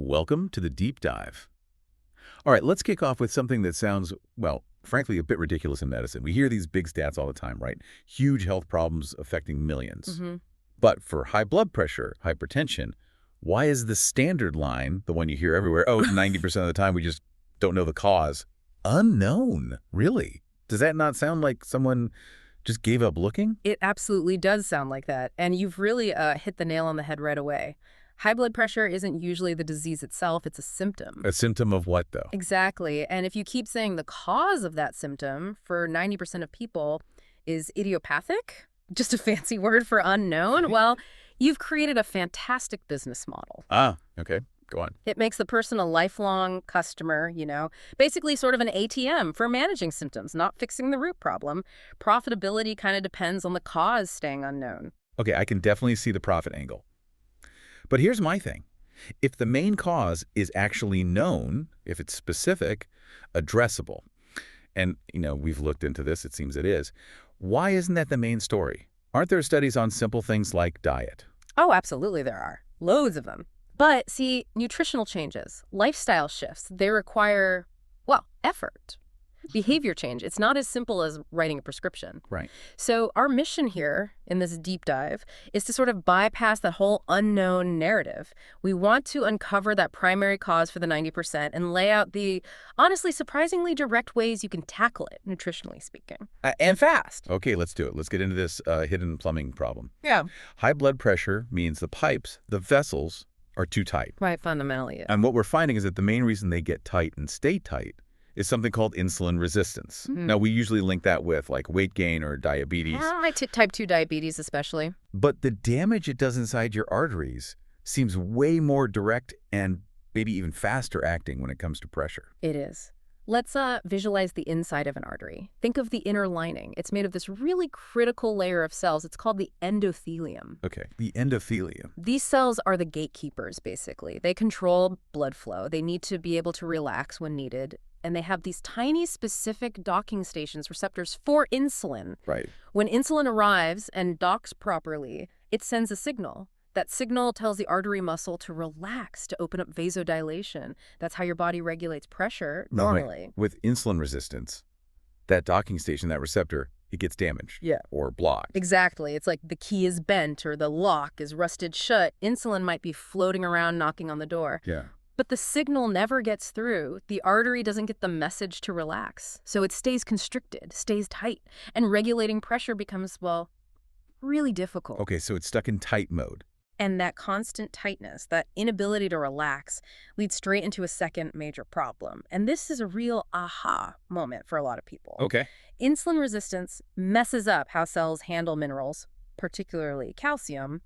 Welcome to the deep dive. All right, let's kick off with something that sounds, well, frankly, a bit ridiculous in medicine. We hear these big stats all the time, right? Huge health problems affecting millions. But for high blood pressure, hypertension, why is the standard line, the one you hear everywhere, oh, 90% of the time we just don't know the cause, unknown? Really? Does that not sound like someone just gave up looking? It absolutely does sound like that. And you've really hit the nail on the head right away. High blood pressure isn't usually the disease itself, it's a symptom. A symptom of what, though? Exactly. And if you keep saying the cause of that symptom for 90% of people is idiopathic, just a fancy word for unknown, well, you've created a fantastic business model. Ah, okay. Go on. It makes the person a lifelong customer, basically sort of an ATM for managing symptoms, not fixing the root problem. Profitability kind of depends on the cause staying unknown. Okay, I can definitely see the profit angle. But here's my thing. If the main cause is actually known, if it's specific, addressable, and, we've looked into this, it seems it is, why isn't that the main story? Aren't there studies on simple things like diet? Oh, absolutely there are. Loads of them. But see, nutritional changes, lifestyle shifts, they require, well, effort. Behavior change. It's not as simple as writing a prescription. Right. So our mission here in this deep dive is to sort of bypass that whole unknown narrative. We want to uncover that primary cause for the 90% and lay out the, honestly, surprisingly direct ways you can tackle it, nutritionally speaking. And fast. Okay, let's do it. Let's get into this hidden plumbing problem. Yeah. High blood pressure means the pipes, the vessels, are too tight. Right, fundamentally. Yeah. And what we're finding is that the main reason they get tight and stay tight is something called insulin resistance. Now, we usually link that with like weight gain or diabetes. Type 2 diabetes especially. But the damage it does inside your arteries seems way more direct and maybe even faster acting when it comes to pressure. It is. Let's visualize the inside of an artery. Think of the inner lining. It's made of this really critical layer of cells. It's called the endothelium. Okay, the endothelium. These cells are the gatekeepers, basically. They control blood flow. They need to be able to relax when needed. And they have these tiny specific docking stations, receptors for insulin. Right. When insulin arrives and docks properly, it sends a signal. That signal tells the artery muscle to relax, to open up vasodilation. That's how your body regulates pressure normally. Wait. With insulin resistance, that docking station, that receptor, it gets damaged. Yeah. Or blocked. Exactly. It's like the key is bent or the lock is rusted shut. Insulin might be floating around knocking on the door. Yeah. But the signal never gets through. The artery doesn't get the message to relax. So it stays constricted, stays tight. And regulating pressure becomes, well, really difficult. Okay, so it's stuck in tight mode. And that constant tightness, that inability to relax, leads straight into a second major problem. And this is a real aha moment for a lot of people. Okay. Insulin resistance messes up how cells handle minerals, particularly calcium.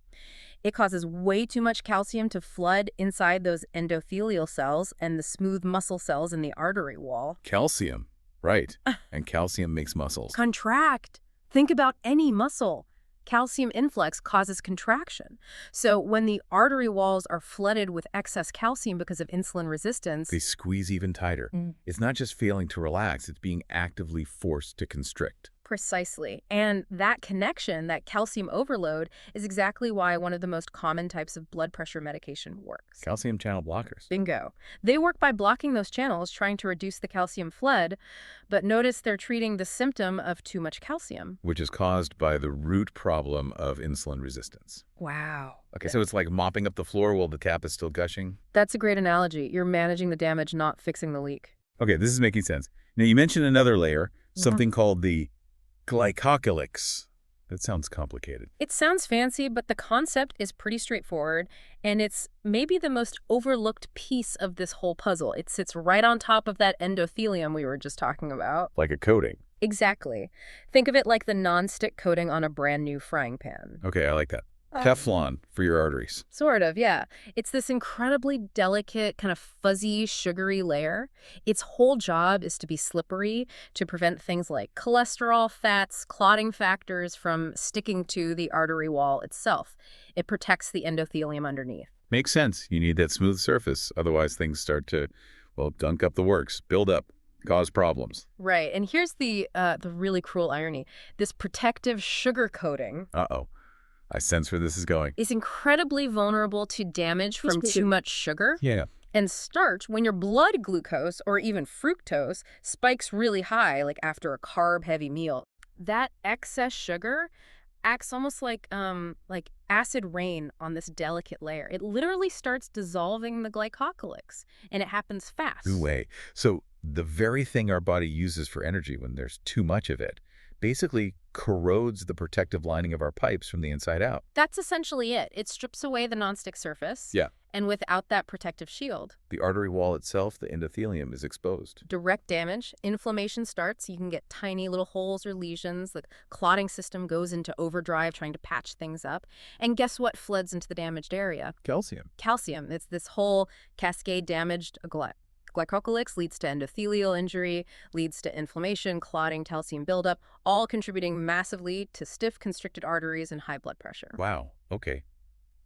It causes way too much calcium to flood inside those endothelial cells and the smooth muscle cells in the artery wall. Calcium, right. And calcium makes muscles. Contract. Think about any muscle. Calcium influx causes contraction. So when the artery walls are flooded with excess calcium because of insulin resistance, They squeeze even tighter. It's not just failing to relax, it's being actively forced to constrict. Precisely. And that connection, that calcium overload, is exactly why one of the most common types of blood pressure medication works. Calcium channel blockers. Bingo. They work by blocking those channels, trying to reduce the calcium flood, but notice they're treating the symptom of too much calcium. Which is caused by the root problem of insulin resistance. Wow. Okay, so it's like mopping up the floor while the tap is still gushing? That's a great analogy. You're managing the damage, not fixing the leak. Okay, this is making sense. Now, you mentioned another layer, something called the glycocalyx. That sounds complicated. It sounds fancy, but the concept is pretty straightforward, and it's maybe the most overlooked piece of this whole puzzle. It sits right on top of that endothelium we were just talking about. Like a coating. Exactly. Think of it like the non-stick coating on a brand new frying pan. Okay, I like that. Teflon for your arteries. Sort of, yeah. It's this incredibly delicate, kind of fuzzy, sugary layer. Its whole job is to be slippery, to prevent things like cholesterol, fats, clotting factors from sticking to the artery wall itself. It protects the endothelium underneath. Makes sense. You need that smooth surface. Otherwise, things start to, well, dunk up the works, build up, cause problems. Right. And here's the really cruel irony. This protective sugar coating Uh-oh. I sense where this is going. is incredibly vulnerable to damage from too much sugar. Yeah. And starch, when your blood glucose or even fructose spikes really high, like after a carb-heavy meal, that excess sugar acts almost like acid rain on this delicate layer. It literally starts dissolving the glycocalyx, and it happens No fast. way. So the very thing our body uses for energy when there's too much of it basically corrodes the protective lining of our pipes from the inside out. That's essentially it. It strips away the nonstick surface, Yeah. and without that protective shield, The artery wall itself, the endothelium, is exposed. direct damage, inflammation starts. You can get tiny little holes or lesions. The clotting system goes into overdrive trying to patch things up. And guess what floods into the damaged area? Calcium. Calcium. It's this whole cascade damaged glycocalyx leads to endothelial injury, leads to inflammation, clotting, calcium buildup, all contributing massively to stiff constricted arteries and high blood pressure. Wow. Okay.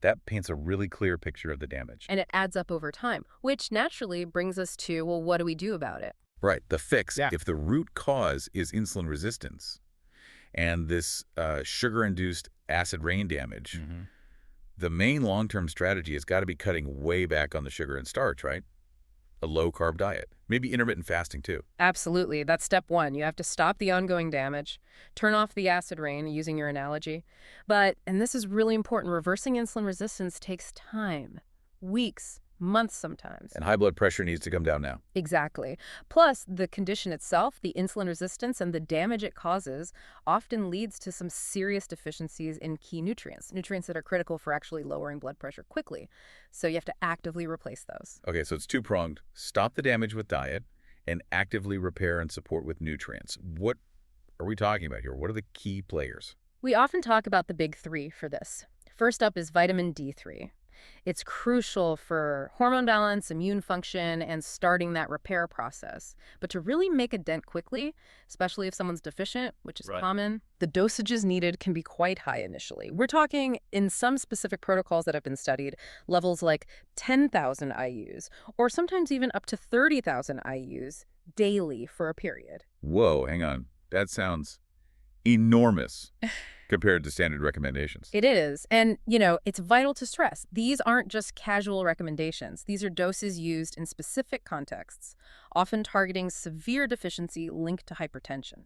That paints a really clear picture of the damage. And it adds up over time, which naturally brings us to, well, what do we do about it? Right. The fix, Yeah. if the root cause is insulin resistance and this sugar-induced acid rain damage, the main long-term strategy has got to be cutting way back on the sugar and starch, right? A low-carb diet. Maybe intermittent fasting, too. Absolutely. That's step one. You have to stop the ongoing damage, turn off the acid rain, using your analogy. But, and this is really important, reversing insulin resistance takes time. Weeks, months sometimes. And high blood pressure needs to come down now. Exactly. Plus, the condition itself, the insulin resistance, and the damage it causes often leads to some serious deficiencies in key nutrients that are critical for actually lowering blood pressure quickly. So you have to actively replace those. Okay, so it's two-pronged. Stop the damage with diet and actively repair and support with nutrients. What are we talking about here? What are the key players? We often talk about the big three for this. First up is vitamin D3. It's crucial for hormone balance, immune function, and starting that repair process. But to really make a dent quickly, especially if someone's deficient, which is common, the dosages needed can be quite high initially. We're talking, in some specific protocols that have been studied, levels like 10,000 IUs, or sometimes even up to 30,000 IUs daily for a period. Whoa, hang on. That sounds enormous compared to standard recommendations. It is. And, it's vital to stress. These aren't just casual recommendations. These are doses used in specific contexts, often targeting severe deficiency linked to hypertension.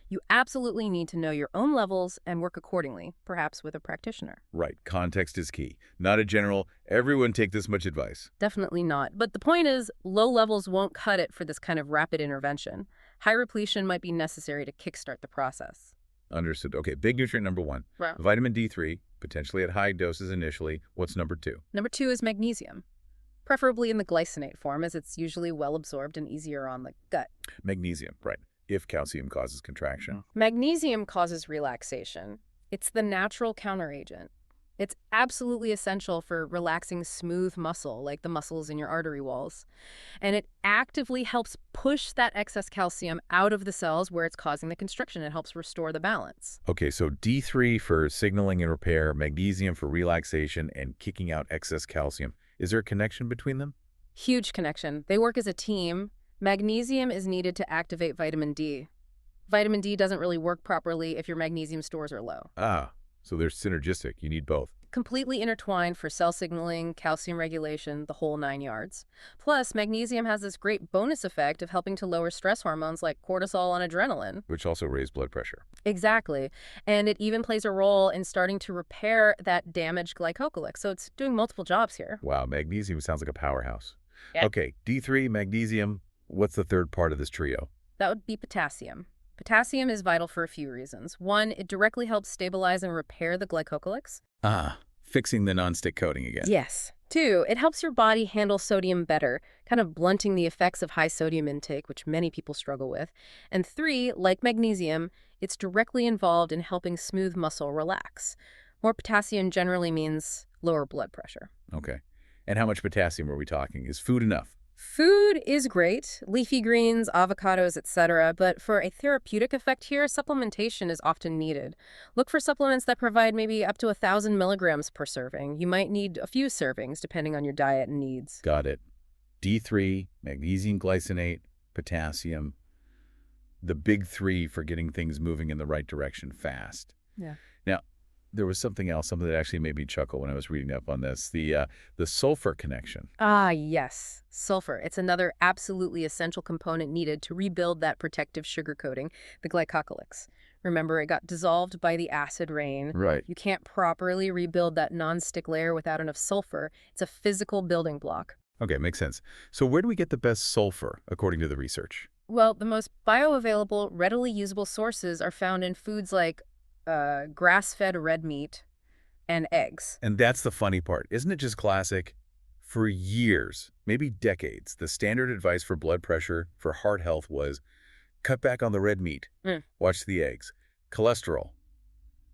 You absolutely need to know your own levels and work accordingly, perhaps with a practitioner. Right. Context is key. Not a general, everyone take this much advice. Definitely not. But the point is, low levels won't cut it for this kind of rapid intervention. High repletion might be necessary to kickstart the process. Understood. Okay, big nutrient number one. Right. Vitamin D3, potentially at high doses initially. What's number two? Number two is magnesium, preferably in the glycinate form, as it's usually well absorbed and easier on the gut. Magnesium, right. If calcium causes contraction. Magnesium causes relaxation. It's the natural counteragent. It's absolutely essential for relaxing smooth muscle, like the muscles in your artery walls. And it actively helps push that excess calcium out of the cells where it's causing the constriction. It helps restore the balance. Okay, so D3 for signaling and repair, magnesium for relaxation and kicking out excess calcium. Is there a connection between them? Huge connection. They work as a team. Magnesium is needed to activate vitamin D. Vitamin D doesn't really work properly if your magnesium stores are low. Ah, so they're synergistic. You need both. Completely intertwined for cell signaling, calcium regulation, the whole 9 yards. Plus, magnesium has this great bonus effect of helping to lower stress hormones like cortisol and adrenaline. Which also raise blood pressure. Exactly. And it even plays a role in starting to repair that damaged glycocalyx. So it's doing multiple jobs here. Wow, magnesium sounds like a powerhouse. Yeah. Okay, D3, magnesium. What's the third part of this trio? That would be potassium. Potassium is vital for a few reasons. One, it directly helps stabilize and repair the glycocalyx. Ah, fixing the nonstick coating again. Yes. Two, it helps your body handle sodium better, kind of blunting the effects of high sodium intake, which many people struggle with. And three, like magnesium, it's directly involved in helping smooth muscle relax. More potassium generally means lower blood pressure. Okay. And how much potassium are we talking? Is food enough? Food is great, leafy greens, avocados, etc., but for a therapeutic effect here, supplementation is often needed. Look for supplements that provide maybe up to 1,000 milligrams per serving. You might need a few servings depending on your diet and needs. Got it. D3, magnesium glycinate, potassium. The big three for getting things moving in the right direction fast. Yeah. Now, there was something else, something that actually made me chuckle when I was reading up on this, the sulfur connection. Ah, yes. Sulfur. It's another absolutely essential component needed to rebuild that protective sugar coating, the glycocalyx. Remember, it got dissolved by the acid rain. Right. You can't properly rebuild that non-stick layer without enough sulfur. It's a physical building block. Okay, makes sense. So where do we get the best sulfur, according to the research? Well, the most bioavailable, readily usable sources are found in foods like grass-fed red meat and eggs. And that's the funny part. Isn't it just classic? For years, maybe decades, the standard advice for blood pressure, for heart health was cut back on the red meat, watch the eggs, cholesterol,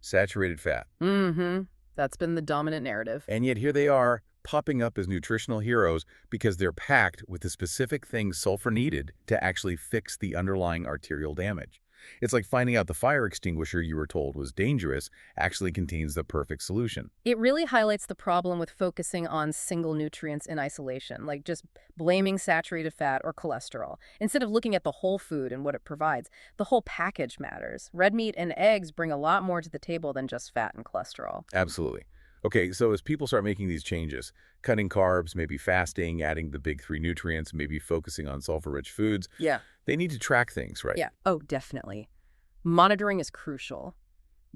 saturated fat. That's been the dominant narrative. And yet here they are, popping up as nutritional heroes because they're packed with the specific things sulfur needed to actually fix the underlying arterial damage. It's like finding out the fire extinguisher you were told was dangerous actually contains the perfect solution. It really highlights the problem with focusing on single nutrients in isolation, like just blaming saturated fat or cholesterol. Instead of looking at the whole food and what it provides, the whole package matters. Red meat and eggs bring a lot more to the table than just fat and cholesterol. Absolutely. Okay, so as people start making these changes, cutting carbs, maybe fasting, adding the big three nutrients, maybe focusing on sulfur-rich foods, Yeah. they need to track things, right? Yeah. Oh, definitely. Monitoring is crucial.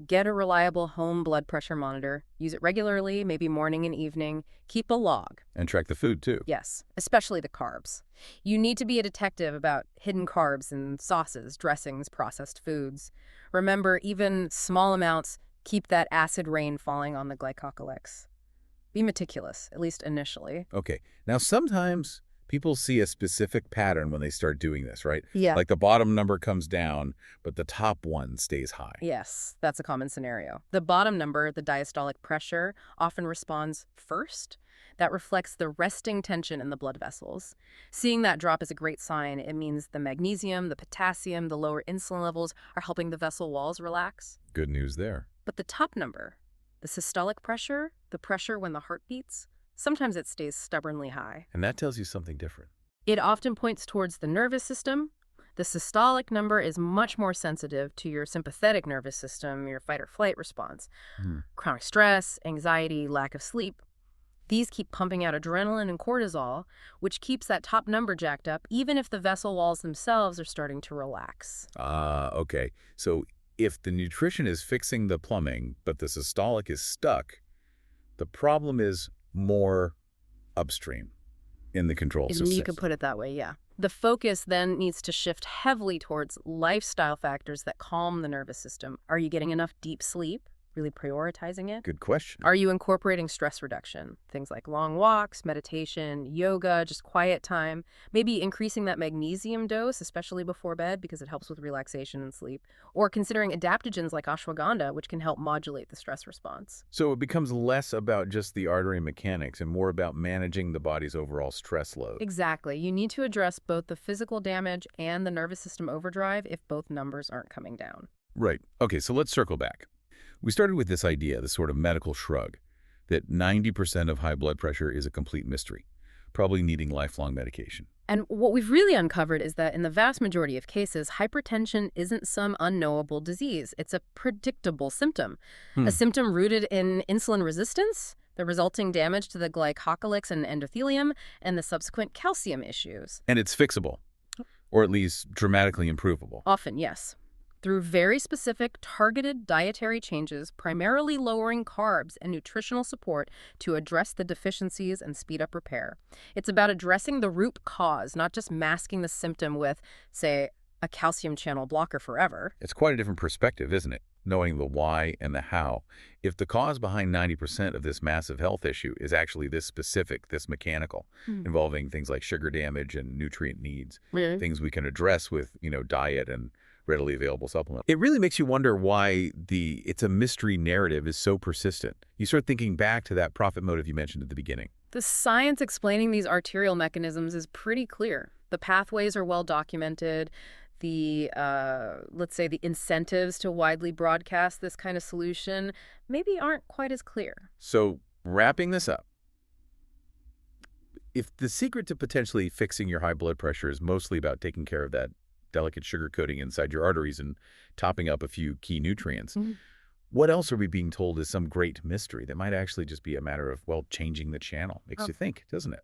Get a reliable home blood pressure monitor. Use it regularly, maybe morning and evening. Keep a log. And track the food, too. Yes, especially the carbs. You need to be a detective about hidden carbs in sauces, dressings, processed foods. Remember, even small amounts keep that acid rain falling on the glycocalyx. Be meticulous, at least initially. Okay. Now, sometimes people see a specific pattern when they start doing this, right? Yeah. Like the bottom number comes down, but the top one stays high. Yes, that's a common scenario. The bottom number, the diastolic pressure, often responds first. That reflects the resting tension in the blood vessels. Seeing that drop is a great sign. It means the magnesium, the potassium, the lower insulin levels are helping the vessel walls relax. Good news there. But the top number, the systolic pressure, the pressure when the heart beats, sometimes it stays stubbornly high. And that tells you something different. It often points towards the nervous system. The systolic number is much more sensitive to your sympathetic nervous system, your fight or flight response. Chronic stress, anxiety, lack of sleep. These keep pumping out adrenaline and cortisol, which keeps that top number jacked up, even if the vessel walls themselves are starting to relax. Okay. So if the nutrition is fixing the plumbing, but the systolic is stuck, the problem is more upstream in the control system. You could put it that way, yeah. The focus then needs to shift heavily towards lifestyle factors that calm the nervous system. Are you getting enough deep sleep? Really prioritizing it? Good question. Are you incorporating stress reduction? Things like long walks, meditation, yoga, just quiet time. Maybe increasing that magnesium dose, especially before bed, because it helps with relaxation and sleep. Or considering adaptogens like ashwagandha, which can help modulate the stress response. So it becomes less about just the artery mechanics and more about managing the body's overall stress load. Exactly. You need to address both the physical damage and the nervous system overdrive if both numbers aren't coming down. Right. Okay, so let's circle back. We started with this idea, this sort of medical shrug, that 90% of high blood pressure is a complete mystery, probably needing lifelong medication. And what we've really uncovered is that in the vast majority of cases, hypertension isn't some unknowable disease. It's a predictable symptom. A symptom rooted in insulin resistance, the resulting damage to the glycocalyx and endothelium, and the subsequent calcium issues. And it's fixable, or at least dramatically improvable. Often, yes. Through very specific, targeted dietary changes, primarily lowering carbs and nutritional support to address the deficiencies and speed up repair. It's about addressing the root cause, not just masking the symptom with, say, a calcium channel blocker forever. It's quite a different perspective, isn't it? Knowing the why and the how. If the cause behind 90% of this massive health issue is actually this specific, this mechanical, involving things like sugar damage and nutrient needs, things we can address with, diet and readily available supplement. It really makes you wonder why it's a mystery narrative is so persistent. You start thinking back to that profit motive you mentioned at the beginning. The science explaining these arterial mechanisms is pretty clear. The pathways are well documented. Let's say the incentives to widely broadcast this kind of solution maybe aren't quite as clear. So wrapping this up, if the secret to potentially fixing your high blood pressure is mostly about taking care of that delicate sugar coating inside your arteries and topping up a few key nutrients, What else are we being told is some great mystery that might actually just be a matter of, well, changing the channel? Makes you think, doesn't it?